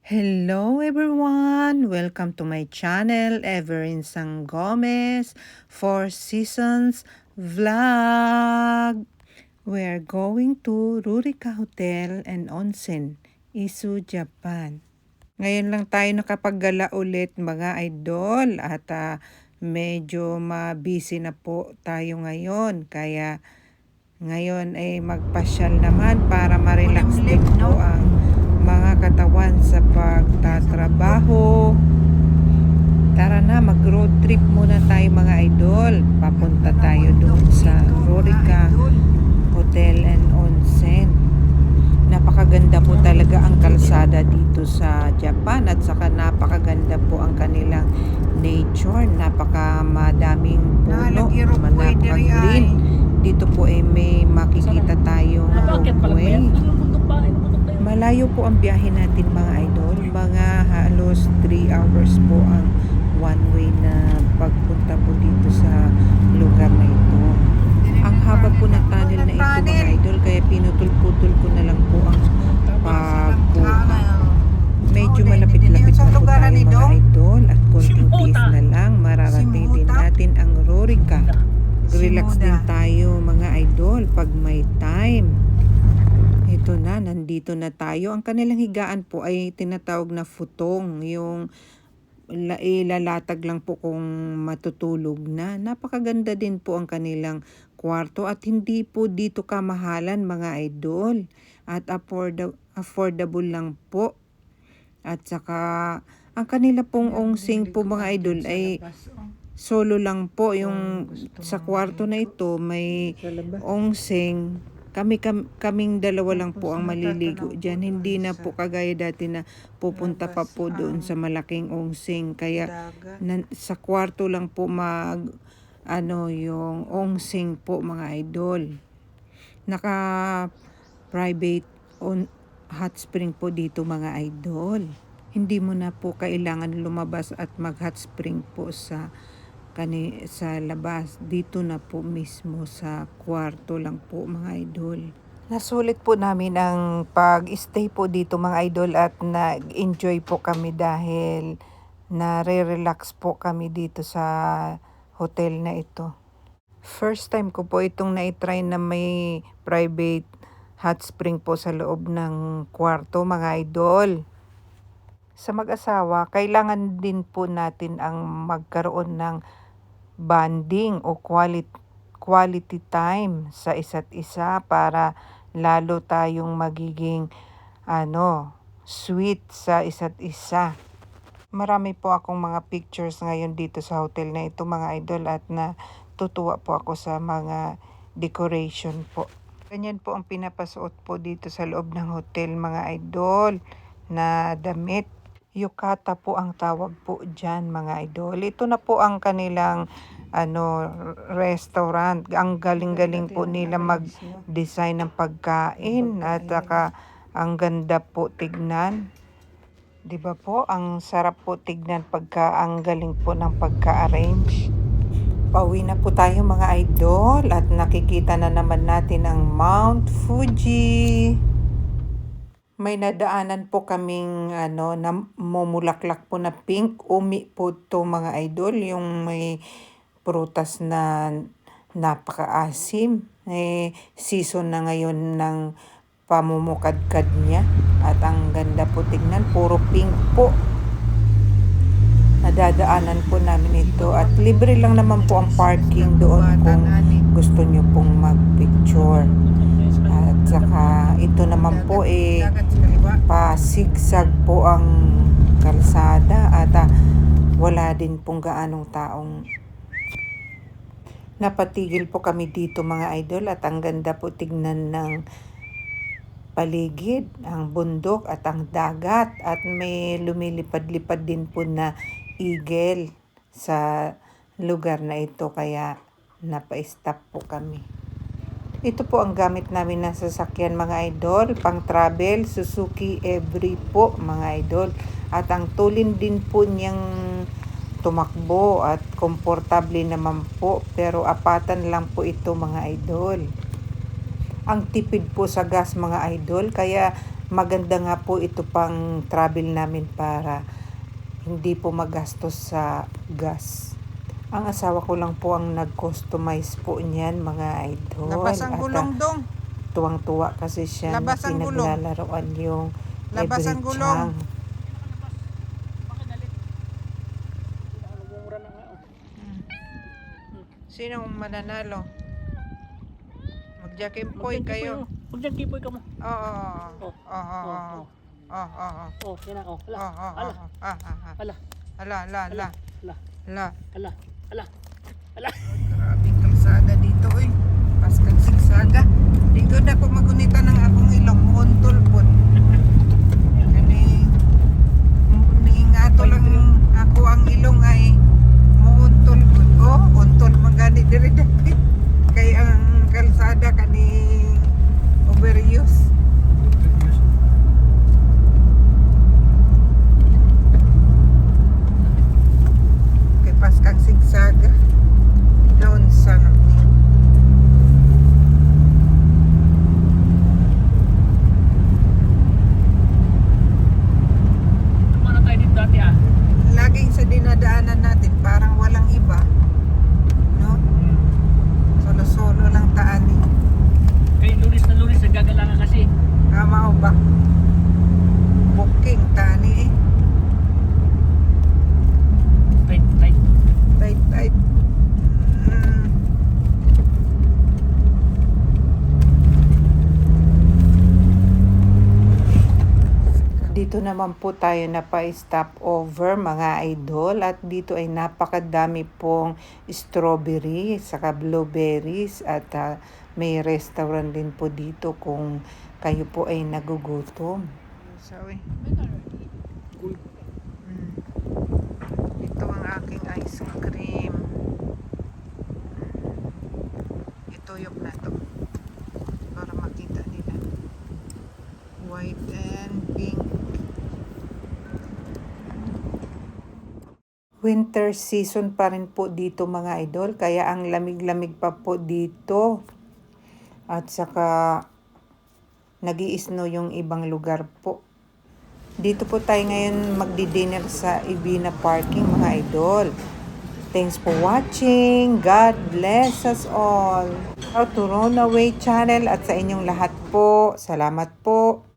Hello everyone! Welcome to my channel, Everin Sang Gomez, Four Seasons Vlog. We're going to Rurika Hotel and Onsen, Izu, Japan. Ngayon lang tayo nakapaggala ulit mga idol at medyo busy na po tayo ngayon. Kaya ngayon ay magpasyal naman para ma-relax din po ang mga katawan sa pagtatrabaho. Tara na, mag-road trip muna tayo mga idol. Papunta tayo doon sa Rurika Hotel and Onsen. Napakaganda po talaga ang kalsada dito sa Japan at saka napakaganda po ang kanilang nature. Napakamadaming puno, napaka-green. Dito po ay may makikita tayong walkway. Malayo po ang biyahe natin mga idol. Mga halos 3 hours po ang one way na pagpunta po dito sa lugar na ito. Ang haba po ng tunnel na ito mga idol, kaya pinutol-putol ko na lang po ang pagbuka. Medyo malapit-lapit na po tayo mga idol at konting tiis na lang mararating din natin ang Rurika. Relax din tayo mga idol pag may time. Ito na, nandito na tayo. Ang kanilang higaan po ay tinatawag na futong. Yung ilalatag lang po kung matutulog na. Napakaganda din po ang kanilang kwarto at hindi po dito kamahalan mga idol. At affordable lang po. At saka ang kanila pong ongsing po mga idol ay solo lang po. Yung sa kwarto na ito may ongsing. Kaming dalawa lang po ang maliligo dyan. Hindi na po kagaya dati na pupunta pa po doon sa malaking ongsing. Kaya sa kwarto lang po yung ongsing po mga idol. Naka-private hot spring po dito mga idol. Hindi mo na po kailangan lumabas at mag-hot spring po sa labas. Dito na po mismo sa kwarto lang po mga idol. Nasulit po namin ang pag-stay po dito mga idol at nag-enjoy po kami dahil nare-relax po kami dito sa hotel na ito. First time ko po itong na-try na may private hot spring po sa loob ng kwarto mga idol. Sa mag-asawa, kailangan din po natin ang magkaroon ng bonding o quality time sa isa't isa para lalo tayong magiging sweet sa isa't isa. Marami po akong mga pictures ngayon dito sa hotel na ito mga idol at natutuwa po ako sa mga decoration po. Ganyan po ang pinapasuot po dito sa loob ng hotel mga idol na damit. Yukata po ang tawag po dyan mga idol. Ito na po ang kanilang restaurant. Ang galing-galing po nila mag-design ng pagkain at saka ang ganda po tignan. 'Di ba po? Ang sarap po tignan pagka ang galing po ng pagka-arrange. Pauwi na po tayo mga idol at nakikita na naman natin ang Mount Fuji. May nadaanan po kaming namumulaklak po na pink. Umi po to mga idol. Yung may prutas na napaka-asim. Season na ngayon ng pamumukadkad niya. At ang ganda po tignan. Puro pink po. Nadadaanan po namin ito. At libre lang naman po ang parking doon kung gusto nyo pong mag-picture. At saka ito naman po pasigsag po ang kalsada at wala din pong gaanong taong napatigil po kami dito mga idol at ang ganda po tignan ng paligid, ang bundok at ang dagat at may lumilipad-lipad din po na eagle sa lugar na ito kaya napa-stop po kami. Ito po ang gamit namin na sasakyan mga idol, pang travel, Suzuki Every po mga idol. At ang tulin din po niyang tumakbo at komportable naman po pero apatan lang po ito mga idol. Ang tipid po sa gas mga idol kaya maganda nga po ito pang travel namin para hindi po magastos sa gas. Ang asawa ko lang po ang nag-customize po niyan, mga idol. Labas ang gulong dong. Tuwang-tuwa kasi siya Labas na ang gulong. pinaglalaroan yung Labas ang gulong. Every Sinong mananalo? Magjakimpoy kayo. Magjakipoy ka mo. Oo. Oh. Oo. Oo. Oh, yan na. Oh, ala. Oo. Ala. Ala. Ala. Ala. Ala. Ala. Ala. Ala. Ala. Grabe kalsada dito eh. Paskang sigsaga. Dito na ko magunita ng akong ilong. Muntol po. Ningato lang ako ang ilong ay muntol po. Oh, untol magani diri dati. Kay ang kalsada kani overuse. Kay paskang sigsaga. Noon sa Tumana tayo dito dati ah. laging sa dinadaanan natin parang walang iba, no? Solo-solo lang taan eh. Kay lunes na lunes nagagalangan kasi. Tama o ba? Booking tani eh. Tight, tight. Tight. Dito naman po tayo na pa-stop over, mga idol, at dito ay napakadami pong strawberry saka blueberries at may restaurant din po dito kung kayo po ay nagugutom. Sorry. Ito ang aking ice cream. Ituyok na to para makita nila. White and pink. Winter season pa rin po dito, mga idol, kaya ang lamig-lamig pa po dito. At saka nag-i-snow yung ibang lugar po. Dito po tayo ngayon magdi-dinner sa Ibina Parking, mga idol. Thanks for watching. God bless us all. To Runaway Channel at sa inyong lahat po. Salamat po.